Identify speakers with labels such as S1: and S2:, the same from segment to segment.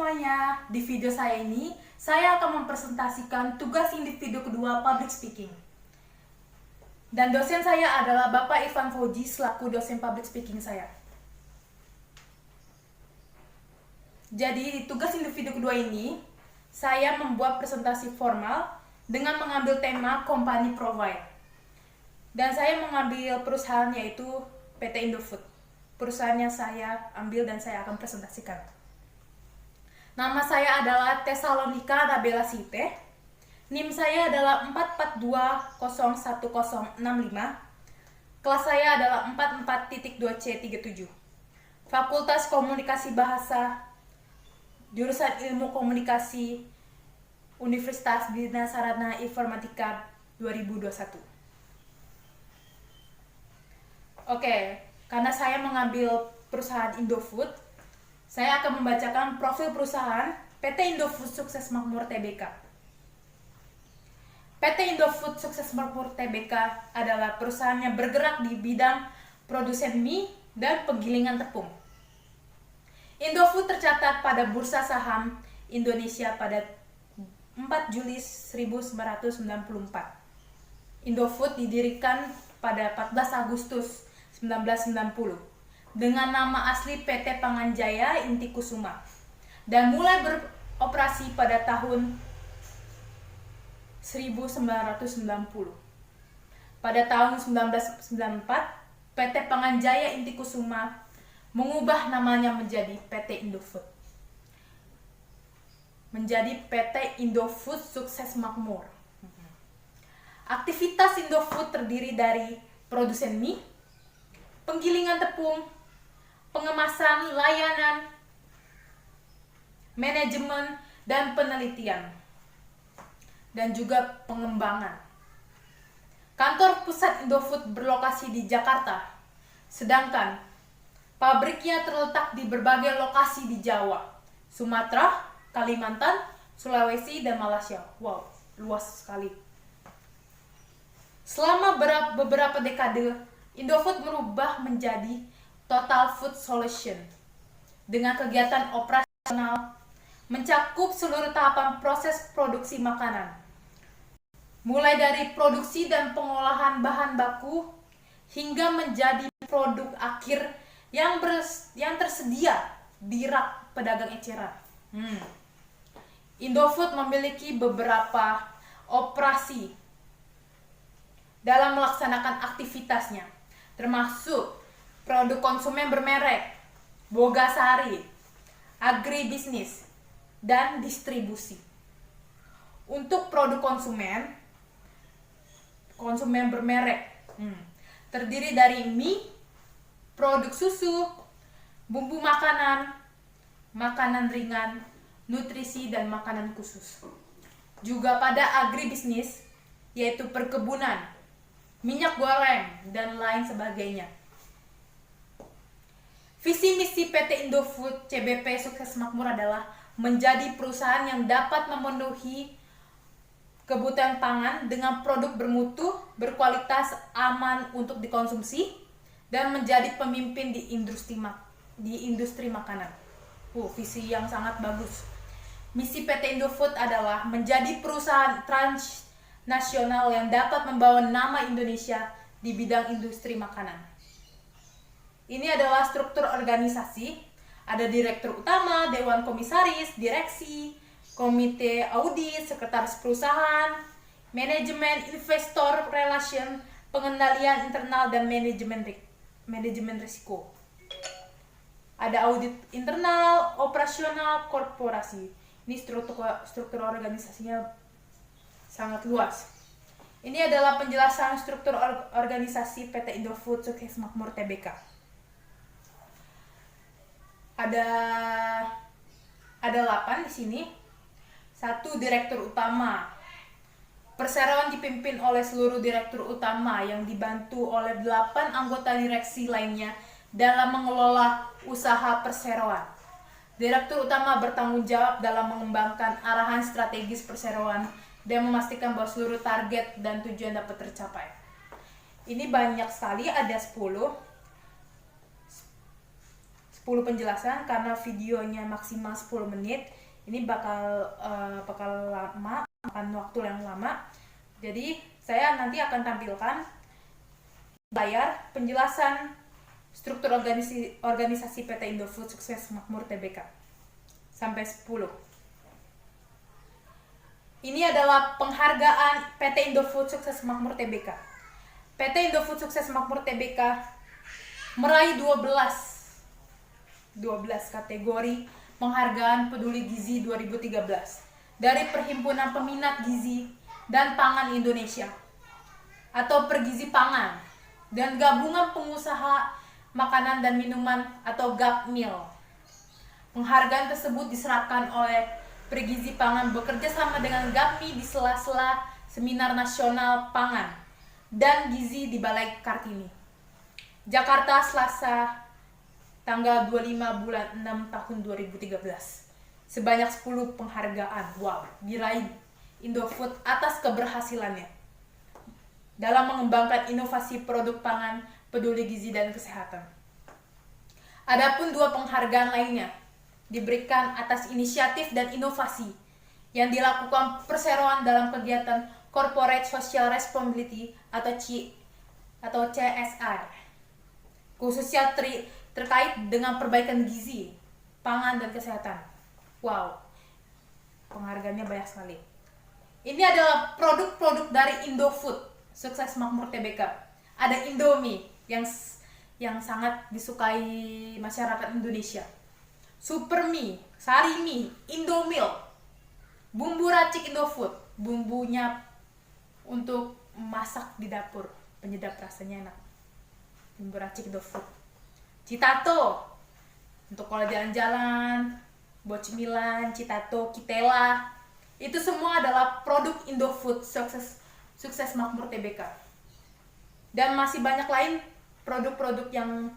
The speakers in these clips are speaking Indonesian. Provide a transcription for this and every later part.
S1: semuanya, di video saya ini saya akan mempresentasikan tugas individu kedua public speaking. Dan dosen saya adalah Bapak Irfan Fauji selaku dosen public speaking saya. Jadi di tugas individu kedua ini, saya membuat presentasi formal dengan mengambil tema company provide. Dan saya mengambil perusahaan yaitu PT Indofood. Perusahaannya saya ambil dan saya akan presentasikan. Nama saya adalah Tesalonika Nabela Site. NIM saya adalah 4420165. Kelas saya adalah 44.2C37. Fakultas Komunikasi Bahasa, jurusan Ilmu Komunikasi, Universitas Bina Sarana Informatika 2021. Oke, karena saya mengambil perusahaan Indofood, saya akan membacakan profil perusahaan PT Indofood Sukses Makmur Tbk. PT Indofood Sukses Makmur Tbk adalah perusahaan yang bergerak di bidang produsen mie dan penggilingan tepung. Indofood tercatat pada Bursa Saham Indonesia pada 4 Juli 1994. Indofood didirikan pada 14 Agustus 1990 dengan nama asli PT Panganjaya Inti Kusuma dan mulai beroperasi pada tahun 1990. Pada tahun 1994, PT Panganjaya Inti Kusuma mengubah namanya menjadi PT Indofood. Menjadi PT Indofood Sukses Makmur. Aktivitas Indofood terdiri dari produsen mie, penggilingan tepung, pengemasan, layanan, manajemen, dan penelitian, dan juga pengembangan. Kantor pusat Indofood berlokasi di Jakarta, sedangkan pabriknya terletak di berbagai lokasi di Jawa, Sumatera, Kalimantan, Sulawesi, dan Malaysia. Wow, luas sekali. Selama beberapa dekade, Indofood berubah menjadi Total Food Solution dengan kegiatan operasional mencakup seluruh tahapan proses produksi makanan, mulai dari produksi dan pengolahan bahan baku hingga menjadi produk akhir yang tersedia di rak pedagang eceran. Indofood memiliki beberapa operasi dalam melaksanakan aktivitasnya, termasuk produk konsumen bermerek, Bogasari, agribisnis, dan distribusi. Untuk produk konsumen bermerek terdiri dari mie, produk susu, bumbu makanan, makanan ringan, nutrisi, dan makanan khusus. Juga pada agribisnis, yaitu perkebunan, minyak goreng, dan lain sebagainya. Visi misi PT Indofood CBP Sukses Makmur adalah menjadi perusahaan yang dapat memenuhi kebutuhan pangan dengan produk bermutu, berkualitas, aman untuk dikonsumsi, dan menjadi pemimpin di industri makanan. Visi yang sangat bagus. Misi PT Indofood adalah menjadi perusahaan transnasional yang dapat membawa nama Indonesia di bidang industri makanan. Ini adalah struktur organisasi. Ada direktur utama, dewan komisaris, direksi, komite audit, sekretaris perusahaan, manajemen, investor relation, pengendalian internal, dan manajemen risiko. Ada audit internal, operasional, korporasi. Ini struktur organisasinya sangat luas. Ini adalah penjelasan struktur organisasi PT Indofood Sukses Makmur Tbk. Ada 8 di sini. 1, direktur utama. Perseroan dipimpin oleh seluruh direktur utama yang dibantu oleh 8 anggota direksi lainnya dalam mengelola usaha perseroan. Direktur utama bertanggung jawab dalam mengembangkan arahan strategis perseroan dan memastikan bahwa seluruh target dan tujuan dapat tercapai. Ini banyak sekali, ada 10 10 penjelasan karena videonya maksimal 10 menit. Ini bakal lama, akan waktu yang lama. Jadi saya nanti akan tampilkan layar penjelasan struktur organisasi PT Indofood Sukses Makmur Tbk sampai 10. Ini adalah penghargaan PT Indofood Sukses Makmur Tbk. PT Indofood Sukses Makmur Tbk meraih 12 kategori penghargaan Peduli Gizi 2013 dari Perhimpunan Peminat Gizi dan Pangan Indonesia atau Pergizi Pangan dan Gabungan Pengusaha Makanan dan Minuman atau GAPMIL. Penghargaan tersebut diserahkan oleh Pergizi Pangan bekerja sama dengan GAPMI di sela-sela Seminar Nasional Pangan dan Gizi di Balai Kartini, Jakarta, Selasa, tanggal 25 bulan 6 tahun 2013. Sebanyak 10 penghargaan diraih Indofood atas keberhasilannya dalam mengembangkan inovasi produk pangan, peduli gizi dan kesehatan. Adapun 2 penghargaan lainnya diberikan atas inisiatif dan inovasi yang dilakukan perseroan dalam kegiatan Corporate Social Responsibility atau CSR, khususnya terkait dengan perbaikan gizi, pangan dan kesehatan. Penghargaannya banyak sekali. Ini adalah produk-produk dari Indofood Sukses Makmur Tbk. Ada Indomie yang sangat disukai masyarakat Indonesia. Supermie, Sarimi, Indomil, bumbu racik Indofood, bumbunya untuk masak di dapur, penyedap rasanya enak. Bumbu racik Indofood. Citato untuk kalau jalan-jalan, buat cemilan, Citato, Kitela, itu semua adalah produk Indofood Sukses Makmur Tbk. Dan masih banyak lain produk-produk yang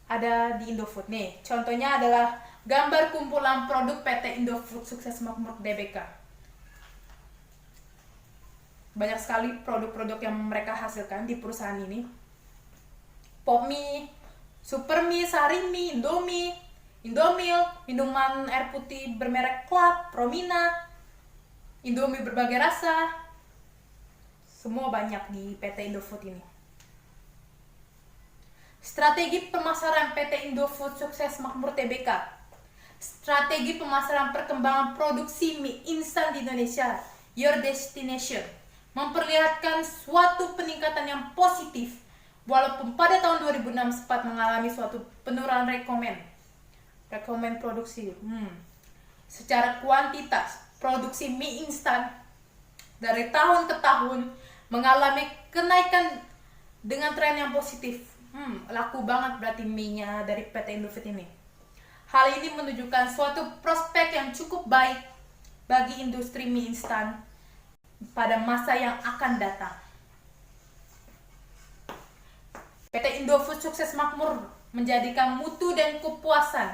S1: ada di Indofood. Nih, contohnya adalah gambar kumpulan produk PT Indofood Sukses Makmur Tbk. Banyak sekali produk-produk yang mereka hasilkan di perusahaan ini. Popmie, Supermie, Sarimi, Indomie, Indomil, minuman air putih bermerek Club, Promina, Indomie berbagai rasa. Semua banyak di PT Indofood ini. Strategi pemasaran PT Indofood Sukses Makmur Tbk. Strategi pemasaran perkembangan produksi mie instan di Indonesia, Your Destination, memperlihatkan suatu peningkatan yang positif walaupun pada tahun 2006 sempat mengalami suatu penurunan rekomen produksi. Secara kuantitas, produksi mie instan dari tahun ke tahun mengalami kenaikan dengan tren yang positif. Laku banget berarti mie-nya dari PT Indofood ini. Hal ini menunjukkan suatu prospek yang cukup baik bagi industri mie instan pada masa yang akan datang. PT Indofood Sukses Makmur menjadikan mutu dan kepuasan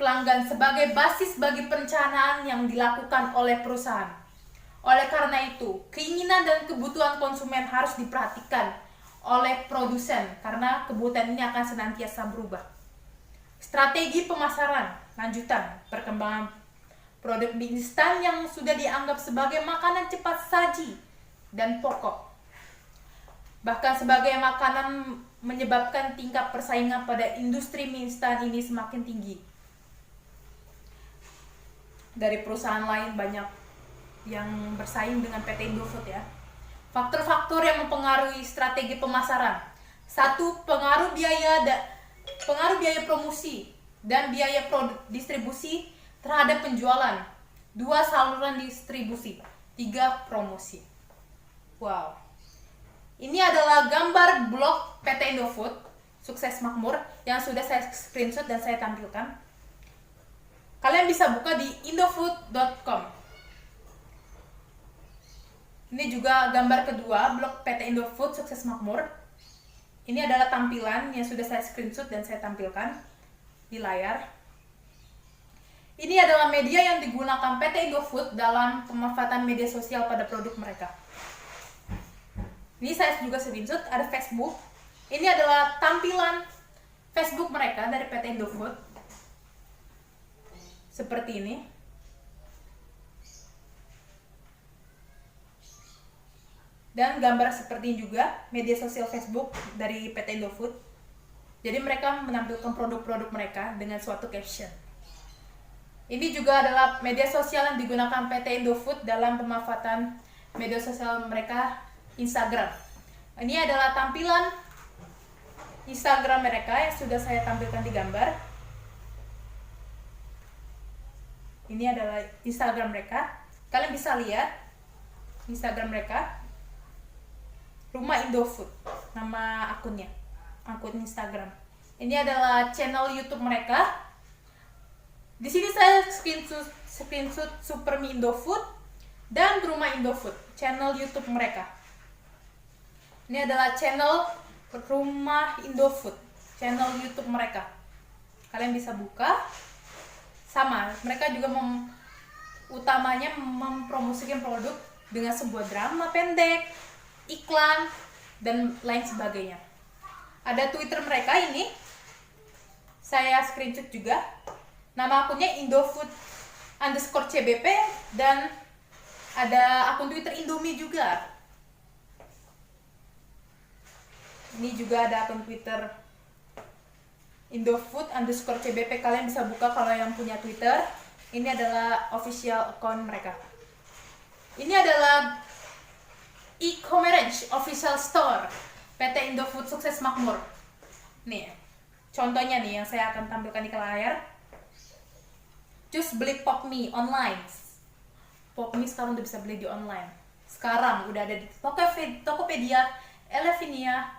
S1: pelanggan sebagai basis bagi perencanaan yang dilakukan oleh perusahaan. Oleh karena itu, keinginan dan kebutuhan konsumen harus diperhatikan oleh produsen karena kebutuhan ini akan senantiasa berubah. Strategi pemasaran lanjutan perkembangan produk mie instan yang sudah dianggap sebagai makanan cepat saji dan pokok. Bahkan sebagai makanan menyebabkan tingkat persaingan pada industri mie instan ini semakin tinggi. Dari perusahaan lain banyak yang bersaing dengan PT Indofood ya. Faktor-faktor yang mempengaruhi strategi pemasaran. 1. Pengaruh biaya promosi dan biaya distribusi terhadap penjualan. 2. Saluran distribusi. 3. Promosi. Ini adalah gambar blog PT Indofood Sukses Makmur yang sudah saya screenshot dan saya tampilkan. Kalian bisa buka di indofood.com. Ini juga gambar kedua blog PT Indofood Sukses Makmur. Ini adalah tampilan yang sudah saya screenshot dan saya tampilkan di layar. Ini adalah media yang digunakan PT Indofood dalam pemanfaatan media sosial pada produk mereka. Ini saya juga screenshot, ada Facebook. Ini adalah tampilan Facebook mereka dari PT Indofood. Seperti ini. Dan gambar seperti ini juga media sosial Facebook dari PT Indofood. Jadi mereka menampilkan produk-produk mereka dengan suatu caption. Ini juga adalah media sosial yang digunakan PT Indofood dalam pemanfaatan media sosial mereka, Instagram. Ini adalah tampilan Instagram mereka yang sudah saya tampilkan di gambar. Ini adalah Instagram mereka. Kalian bisa lihat Instagram mereka. Rumah Indofood, nama akunnya, akun Instagram. Ini adalah channel YouTube mereka. Di sini saya screenshot Supermi Indofood dan Rumah Indofood, channel YouTube mereka. Ini adalah channel Rumah Indofood, channel YouTube mereka. Kalian bisa buka. Sama, mereka juga utamanya mempromosikan produk dengan sebuah drama pendek, iklan, dan lain sebagainya. Ada Twitter mereka ini, saya screenshot juga. Nama akunnya Indofood_CBP dan ada akun Twitter Indomie juga. Ini juga ada akun Twitter Indofood_CBP. Kalian bisa buka kalau yang punya Twitter. Ini adalah official account mereka. Ini adalah e-commerce official store PT Indofood Sukses Makmur. Nih, contohnya nih yang saya akan tampilkan di layar. Just beli pop mie online. Pop mie sekarang udah bisa beli di online. Sekarang udah ada di Tokopedia, Elevinia,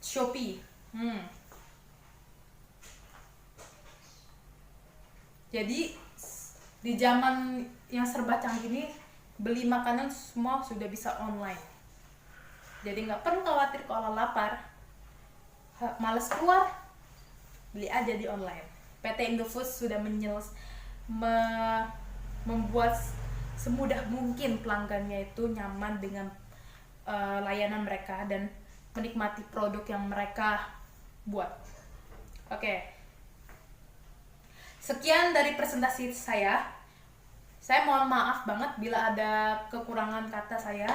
S1: Shopee. Jadi di zaman yang serba canggih ini, beli makanan semua sudah bisa online. Jadi nggak perlu khawatir kalau lapar, males keluar, beli aja di online. PT Indofood sudah membuat semudah mungkin pelanggannya itu nyaman dengan layanan mereka dan menikmati produk yang mereka buat. Oke. Sekian dari presentasi saya. Saya mohon maaf banget bila ada kekurangan kata saya,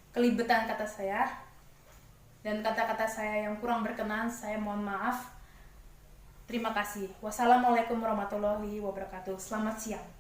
S1: kelibetan kata saya, dan kata-kata saya yang kurang berkenan. Saya mohon maaf. Terima kasih. Wassalamualaikum warahmatullahi wabarakatuh. Selamat siang.